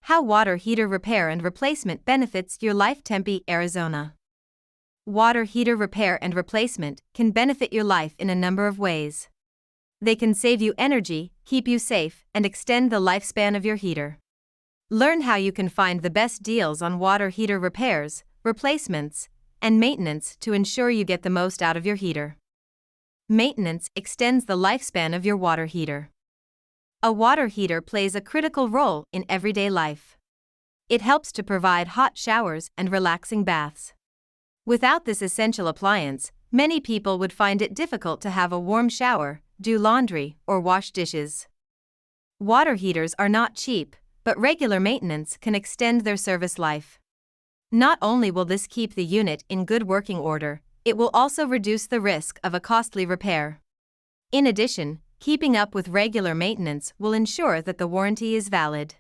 How water heater repair and replacement benefits your life. Tempe, Arizona. Water heater repair and replacement can benefit your life in a number of ways. They can save you energy, keep you safe, and extend the lifespan of your heater. Learn how you can find the best deals on water heater repairs, replacements, and maintenance to ensure you get the most out of your heater. Maintenance extends the lifespan of your water heater. A water heater plays a critical role in everyday life. It helps to provide hot showers and relaxing baths. Without this essential appliance, many people would find it difficult to have a warm shower, do laundry, or wash dishes. Water heaters are not cheap, but regular maintenance can extend their service life. Not only will this keep the unit in good working order, it will also reduce the risk of a costly repair. In addition, keeping up with regular maintenance will ensure that the warranty is valid.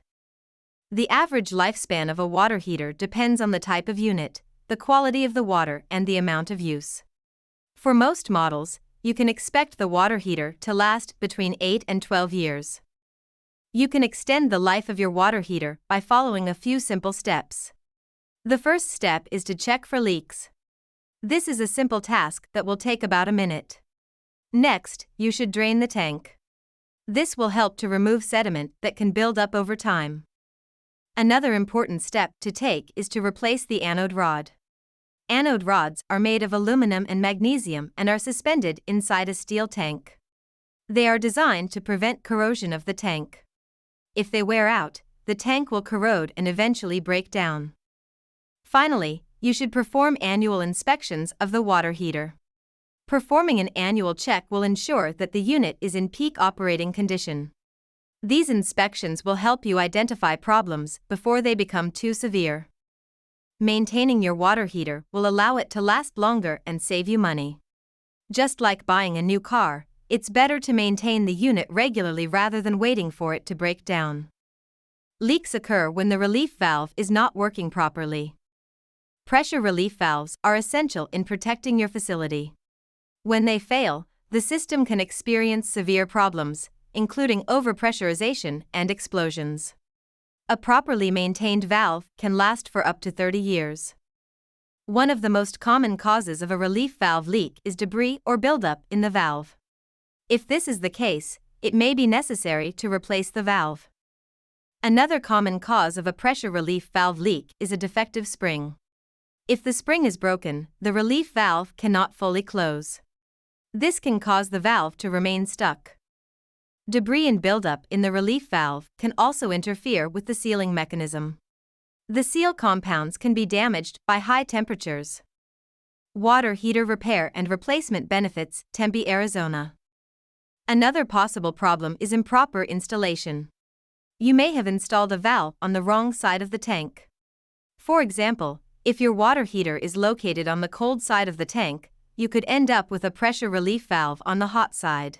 The average lifespan of a water heater depends on the type of unit, the quality of the water, and the amount of use. For most models, you can expect the water heater to last between 8 and 12 years. You can extend the life of your water heater by following a few simple steps. The first step is to check for leaks. This is a simple task that will take about a minute. Next, you should drain the tank. This will help to remove sediment that can build up over time. Another important step to take is to replace the anode rod. Anode rods are made of aluminum and magnesium and are suspended inside a steel tank. They are designed to prevent corrosion of the tank. If they wear out, the tank will corrode and eventually break down. Finally, you should perform annual inspections of the water heater. Performing an annual check will ensure that the unit is in peak operating condition. These inspections will help you identify problems before they become too severe. Maintaining your water heater will allow it to last longer and save you money. Just like buying a new car, it's better to maintain the unit regularly rather than waiting for it to break down. Leaks occur when the relief valve is not working properly. Pressure relief valves are essential in protecting your facility. When they fail, the system can experience severe problems, including overpressurization and explosions. A properly maintained valve can last for up to 30 years. One of the most common causes of a relief valve leak is debris or buildup in the valve. If this is the case, it may be necessary to replace the valve. Another common cause of a pressure relief valve leak is a defective spring. If the spring is broken, the relief valve cannot fully close. This can cause the valve to remain stuck. Debris and buildup in the relief valve can also interfere with the sealing mechanism. The seal compounds can be damaged by high temperatures. Water heater repair and replacement benefits. Tempe, Arizona. Another possible problem is improper installation. You may have installed a valve on the wrong side of the tank. For example, if your water heater is located on the cold side of the tank, you could end up with a pressure relief valve on the hot side.